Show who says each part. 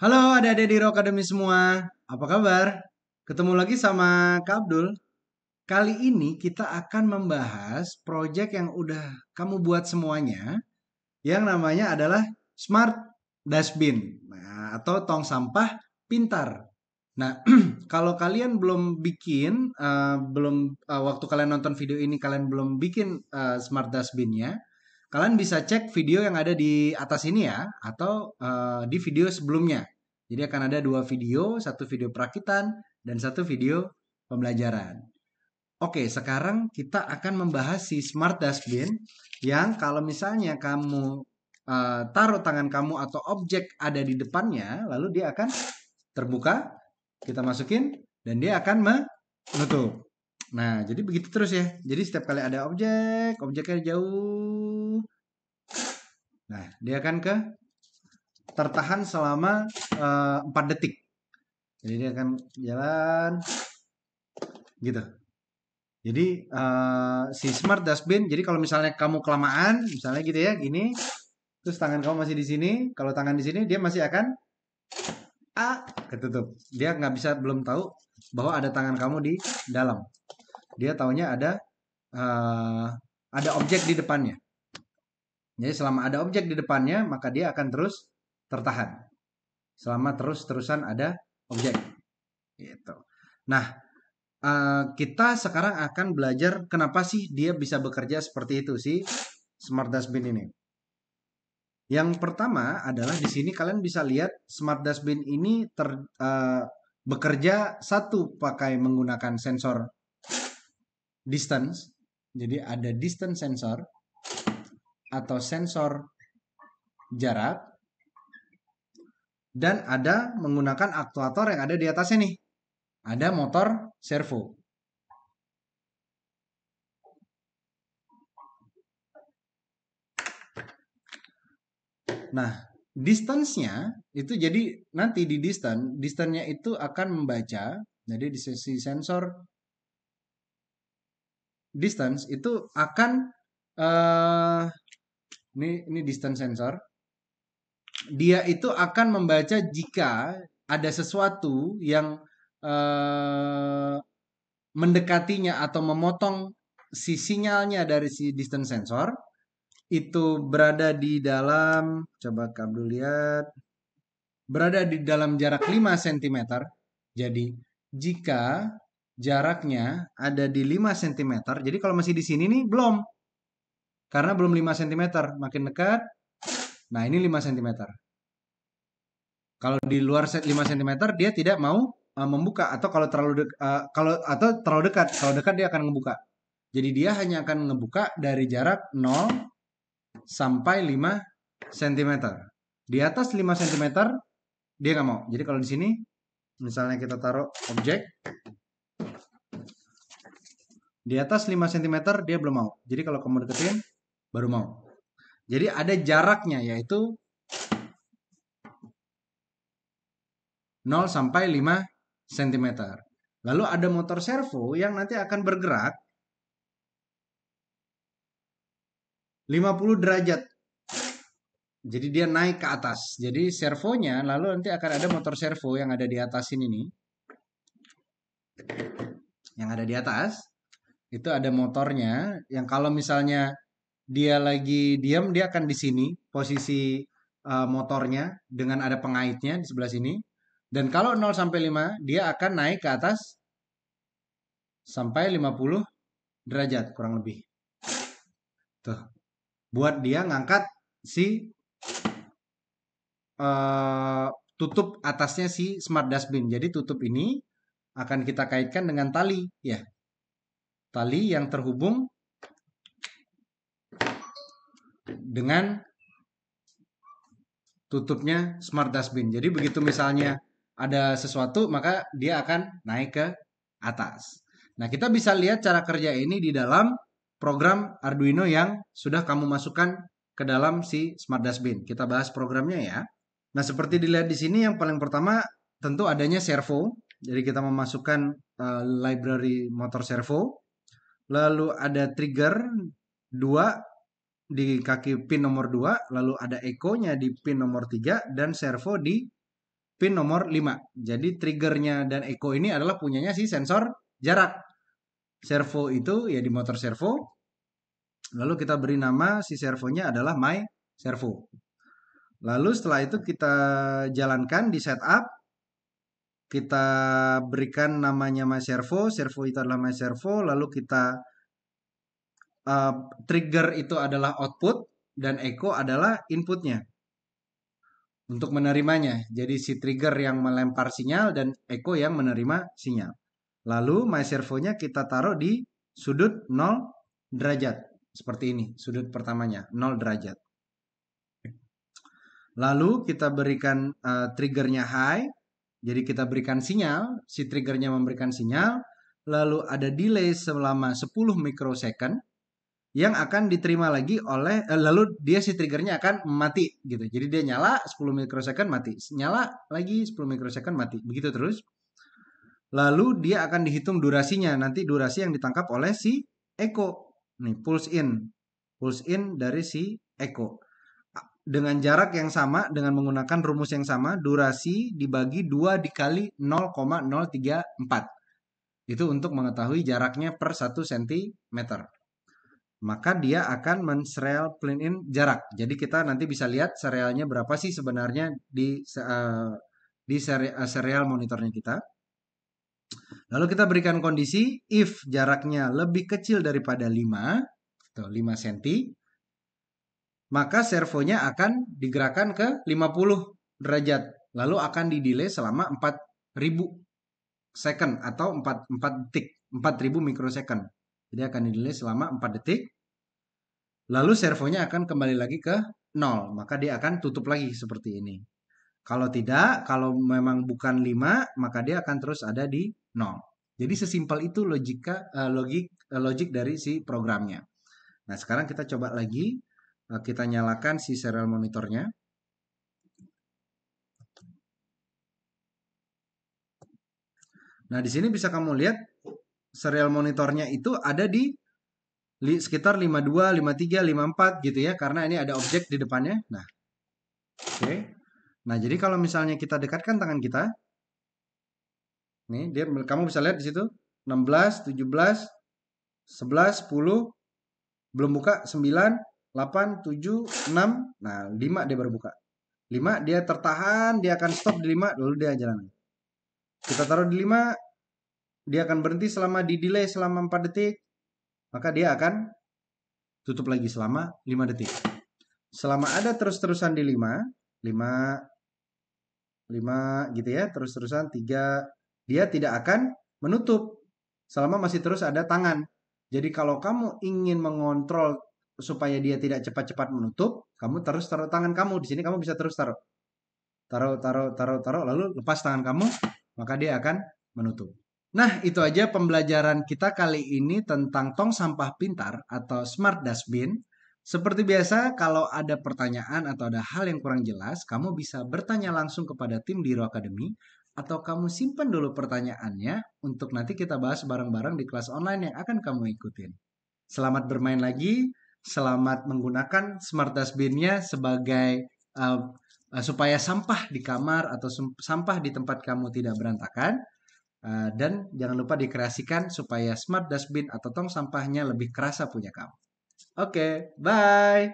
Speaker 1: Halo adik-adik di Rock Academy semua, apa kabar? Ketemu lagi sama Kak Abdul. Kali ini kita akan membahas project yang udah kamu buat semuanya, yang namanya adalah Smart Dustbin, atau tong sampah pintar. Nah, kalau kalian belum bikin, waktu kalian nonton video ini kalian belum bikin Smart Dustbinnya, kalian bisa cek video yang ada di atas ini ya, atau di video sebelumnya. Jadi akan ada dua video, satu video perakitan dan satu video pembelajaran. Oke, sekarang kita akan membahas si Smart Dustbin yang kalau misalnya kamu taruh tangan kamu atau objek ada di depannya, lalu dia akan terbuka, kita masukin, dan dia akan menutup. Nah, jadi begitu terus ya. Jadi setiap kali ada objeknya jauh. Nah, dia akan tertahan selama 4 detik. Jadi dia akan jalan gitu. Jadi si Smart Dustbin, jadi kalau misalnya kamu kelamaan, misalnya gitu ya, gini, terus tangan kamu masih di sini, kalau tangan di sini dia masih akan ketutup. Dia nggak bisa, belum tahu bahwa ada tangan kamu di dalam. Dia taunya ada objek di depannya. Jadi selama ada objek di depannya, maka dia akan terus tertahan. Selama terus-terusan ada objek. Gitu. Nah, kita sekarang akan belajar kenapa sih dia bisa bekerja seperti itu sih Smart Dustbin ini. Yang pertama adalah di sini kalian bisa lihat Smart Dustbin ini bekerja satu pakai menggunakan sensor distance. Jadi ada distance sensor atau sensor jarak, dan ada menggunakan aktuator yang ada di atasnya nih. Ada motor servo. Nah, distance-nya itu jadi nanti di distance-nya itu akan membaca. Jadi di sisi sensor distance itu akan ini distance sensor. Dia itu akan membaca jika ada sesuatu yang mendekatinya atau memotong si sinyalnya dari si distance sensor itu berada di dalam, coba kamu lihat, berada di dalam jarak 5 cm. Jadi jika jaraknya ada di 5 cm, jadi kalau masih di sini nih belum, karena belum 5 cm, makin dekat. Nah, ini 5 cm. Kalau di luar 5 cm dia tidak mau membuka, atau kalau terlalu dekat, kalau dekat dia akan ngebuka. Jadi dia hanya akan ngebuka dari jarak 0 sampai 5 cm. Di atas 5 cm dia nggak mau. Jadi kalau di sini misalnya kita taruh objek di atas 5 cm dia belum mau. Jadi kalau kamu deketin baru mau. Jadi ada jaraknya, yaitu 0 sampai 5 cm. Lalu ada motor servo yang nanti akan bergerak 50 derajat. Jadi dia naik ke atas. Jadi servonya, lalu nanti akan ada motor servo yang ada di atas ini nih. Yang ada di atas itu ada motornya, yang kalau misalnya dia lagi diam, dia akan di sini posisi motornya dengan ada pengaitnya di sebelah sini. Dan kalau 0 sampai 5 dia akan naik ke atas sampai 50 derajat kurang lebih. Tuh. Buat dia ngangkat si tutup atasnya si Smart Dustbin. Jadi tutup ini akan kita kaitkan dengan tali ya. Tali yang terhubung dengan tutupnya Smart Dustbin. Jadi begitu misalnya ada sesuatu, maka dia akan naik ke atas. Nah, kita bisa lihat cara kerja ini di dalam program Arduino yang sudah kamu masukkan ke dalam si Smart Dustbin. Kita bahas programnya ya. Nah, seperti dilihat di sini, yang paling pertama tentu adanya servo. Jadi kita memasukkan library motor servo. Lalu ada trigger 2 di kaki pin nomor 2, lalu ada echo-nya di pin nomor 3, dan servo di pin nomor 5. Jadi triggernya dan Echo ini adalah punyanya si sensor jarak. Servo itu ya di motor servo. Lalu kita beri nama si servonya adalah My Servo. Lalu setelah itu kita jalankan di setup. Kita berikan namanya My Servo. Servo itu adalah My Servo. Lalu kita trigger itu adalah output dan Echo adalah inputnya untuk menerimanya. Jadi si trigger yang melempar sinyal dan Echo yang menerima sinyal. Lalu My Servonya kita taruh di sudut 0 derajat. Seperti ini, sudut pertamanya 0 derajat. Lalu kita berikan triggernya high. Jadi kita berikan sinyal, si triggernya memberikan sinyal. Lalu ada delay selama 10 mikrosecond yang akan diterima lagi oleh lalu dia si triggernya akan mati gitu. Jadi dia nyala 10 mikrosecond mati, nyala lagi 10 mikrosecond mati, begitu terus. Lalu dia akan dihitung durasinya, nanti durasi yang ditangkap oleh si Echo. Nih, pulse in dari si Echo. Dengan jarak yang sama, dengan menggunakan rumus yang sama, durasi dibagi 2 dikali 0,034. Itu untuk mengetahui jaraknya per 1 cm. Maka dia akan men-serial plug in jarak. Jadi kita nanti bisa lihat serialnya berapa sih sebenarnya di serial monitornya kita. Lalu kita berikan kondisi if jaraknya lebih kecil daripada 5 cm, maka servonya akan digerakkan ke 50 derajat. Lalu akan didelay selama 4000 second atau 4 detik, 4000 mikrosecond. Jadi akan didelay selama 4 detik. Lalu servonya akan kembali lagi ke 0. Maka dia akan tutup lagi seperti ini. Kalau tidak, kalau memang bukan 5, maka dia akan terus ada di 0. Jadi sesimpel itu logik dari si programnya. Nah, sekarang kita coba lagi. Kita nyalakan si serial monitornya. Nah, di sini bisa kamu lihat serial monitornya itu ada di sekitar 52, 53, 54 gitu ya. Karena ini ada objek di depannya. Nah, oke. Nah, jadi kalau misalnya kita dekatkan tangan kita. Nih, kamu bisa lihat di situ. 16, 17, 11, 10. Belum buka. 9, 8, 7, 6. Nah, 5 dia baru buka. 5 dia tertahan. Dia akan stop di 5. Lalu dia jalan. Kita taruh di 5. Dia akan berhenti di delay selama 4 detik. Maka dia akan tutup lagi selama 5 detik. Selama ada terus-terusan di 5 gitu ya, terus-terusan 3, dia tidak akan menutup selama masih terus ada tangan. Jadi kalau kamu ingin mengontrol supaya dia tidak cepat-cepat menutup, kamu terus taruh tangan kamu. Di sini kamu bisa terus taruh. Taruh, lalu lepas tangan kamu, maka dia akan menutup. Nah, itu aja pembelajaran kita kali ini tentang tong sampah pintar atau smart dustbin. Seperti biasa, kalau ada pertanyaan atau ada hal yang kurang jelas, kamu bisa bertanya langsung kepada tim di Hero Academy, atau kamu simpan dulu pertanyaannya untuk nanti kita bahas bareng-bareng di kelas online yang akan kamu ikutin. Selamat bermain lagi, selamat menggunakan smart dustbin-nya sebagai supaya sampah di kamar atau sampah di tempat kamu tidak berantakan. Dan jangan lupa dikreasikan supaya smart dustbin atau tong sampahnya lebih kerasa punya kamu. Oke, bye.